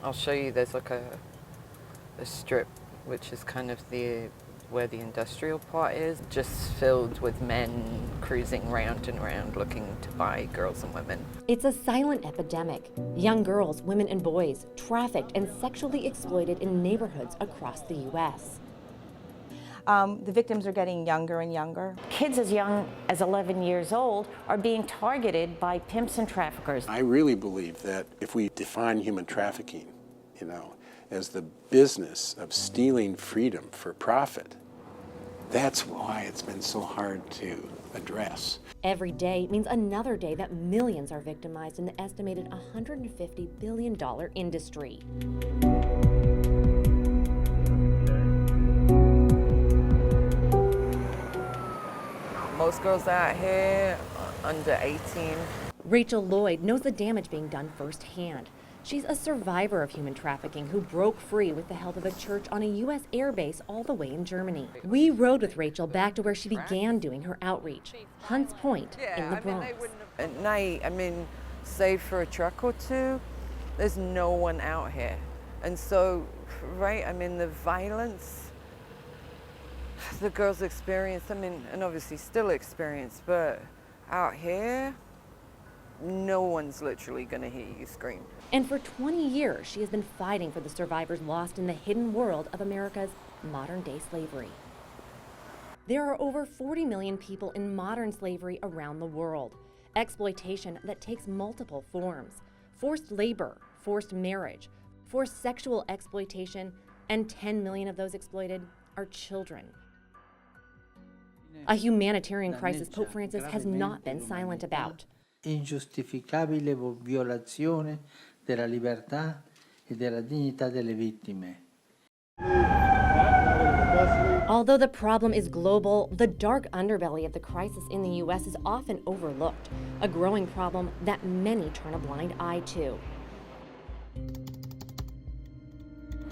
I'll show you, there's like a strip which is kind of where the industrial part is, just filled with men cruising round and round looking to buy girls and women. It's a silent epidemic. Young girls, women and boys, trafficked and sexually exploited in neighborhoods across the U.S. The victims are getting younger and younger. Kids as young as 11 years old are being targeted by pimps and traffickers. I really believe that if we define human trafficking, as the business of stealing freedom for profit, that's why it's been so hard to address. Every day means another day that millions are victimized in the estimated $150 billion industry. Most girls out here are under 18. Rachel Lloyd knows the damage being done firsthand. She's a survivor of human trafficking who broke free with the help of a church on a U.S. airbase all the way in Germany. We rode with Rachel back to where she began doing her outreach, Hunts Point in the Bronx. At night, save for a truck or two, there's no one out here. And so, the violence the girls experienced, and obviously still experience, but out here, no one's literally gonna hear you scream. And for 20 years, she has been fighting for the survivors lost in the hidden world of America's modern-day slavery. There are over 40 million people in modern slavery around the world. Exploitation that takes multiple forms: forced labor, forced marriage, forced sexual exploitation, and 10 million of those exploited are children. A humanitarian crisis Pope Francis has not been silent about. Ingiustificabile violazione della libertà e della dignità delle vittime. Although the problem is global, the dark underbelly of the crisis in the U.S. is often overlooked, a growing problem that many turn a blind eye to.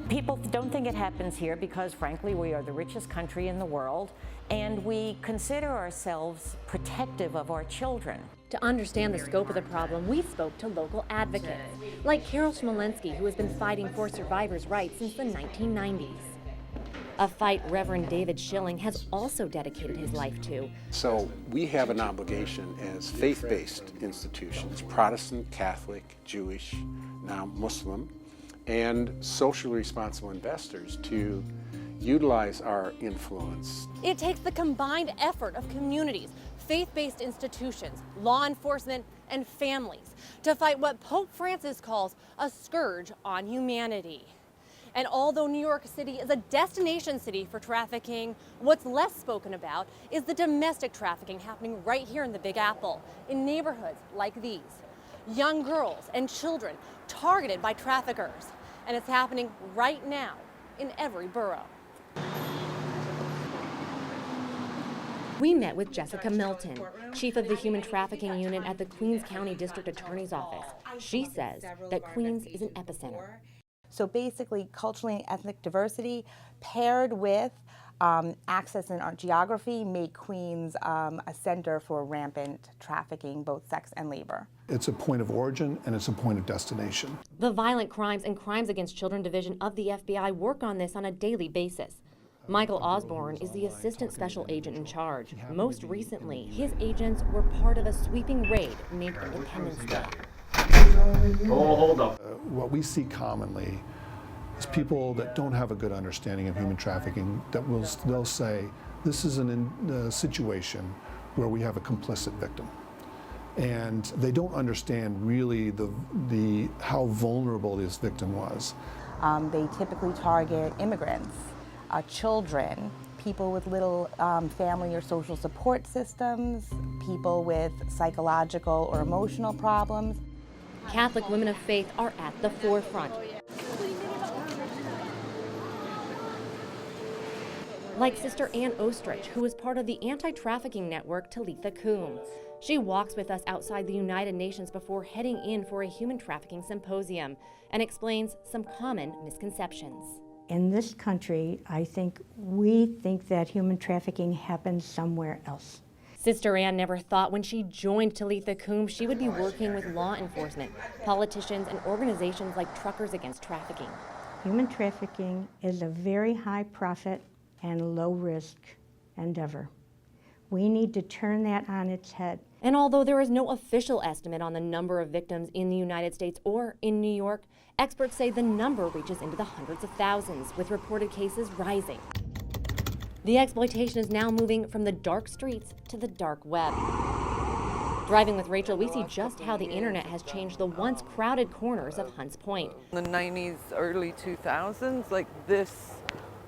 People don't think it happens here because, frankly, we are the richest country in the world, and we consider ourselves protective of our children. To understand the scope of the problem, we spoke to local advocates, like Carol Smolensky, who has been fighting for survivors' rights since the 1990s. A fight Reverend David Schilling has also dedicated his life to. So we have an obligation as faith-based institutions, Protestant, Catholic, Jewish, now Muslim, and socially responsible investors to utilize our influence. It takes the combined effort of communities, faith-based institutions, law enforcement, and families to fight what Pope Francis calls a scourge on humanity. And although New York City is a destination city for trafficking, what's less spoken about is the domestic trafficking happening right here in the Big Apple, in neighborhoods like these. Young girls and children targeted by traffickers. And it's happening right now in every borough. We met with Jessica Melton, chief of the Human Trafficking Unit at the Queens County District Attorney's Office. She says that Queens is an epicenter. So basically, culturally and ethnic diversity paired with access in our geography make Queens a center for rampant trafficking, both sex and labor. It's a point of origin and it's a point of destination. The Violent Crimes and Crimes Against Children Division of the FBI work on this on a daily basis. Michael Osborne is the assistant special agent in charge. Most recently, his agents were part of a sweeping raid named Independence Day. Hold up. What we see commonly is people that don't have a good understanding of human trafficking, they'll say, this is a situation where we have a complicit victim. And they don't understand really how vulnerable this victim was. They typically target immigrants, children, people with little family or social support systems, people with psychological or emotional problems. Catholic women of faith are at the forefront. Like Sister Ann Ostrich, who is part of the anti-trafficking network TALITHA. She walks with us outside the United Nations before heading in for a human trafficking symposium and explains some common misconceptions. In this country, I think we think that human trafficking happens somewhere else. Sister Ann never thought when she joined Talitha Coombs she would be working with law enforcement, politicians, and organizations like Truckers Against Trafficking. Human trafficking is a very high profit and low risk endeavor. We need to turn that on its head. And although there is no official estimate on the number of victims in the United States or in New York, experts say the number reaches into the hundreds of thousands, with reported cases rising. The exploitation is now moving from the dark streets to the dark web. Driving with Rachel, we see just how the internet has changed the once crowded corners of Hunts Point. In the 90s, early 2000s, like this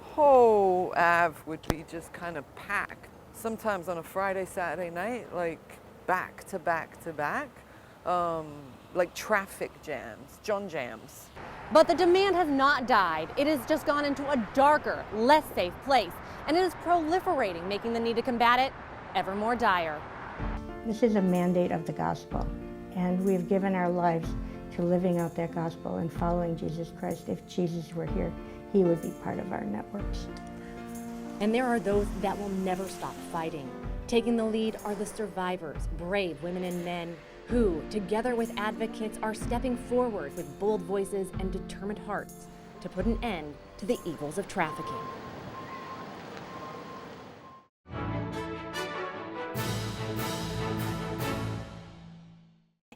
whole Ave would be just kind of packed. Sometimes on a Friday, Saturday night, like back to back to back, like traffic jams, John jams. But the demand has not died. It has just gone into a darker, less safe place, and it is proliferating, making the need to combat it ever more dire. This is a mandate of the gospel, and we've given our lives to living out that gospel and following Jesus Christ. If Jesus were here, he would be part of our networks. And there are those that will never stop fighting. Taking the lead are the survivors, brave women and men who, together with advocates, are stepping forward with bold voices and determined hearts to put an end to the evils of trafficking.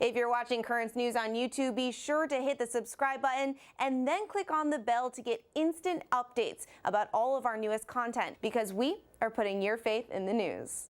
If you're watching Currents News on YouTube, be sure to hit the subscribe button and then click on the bell to get instant updates about all of our newest content, because we are putting your faith in the news.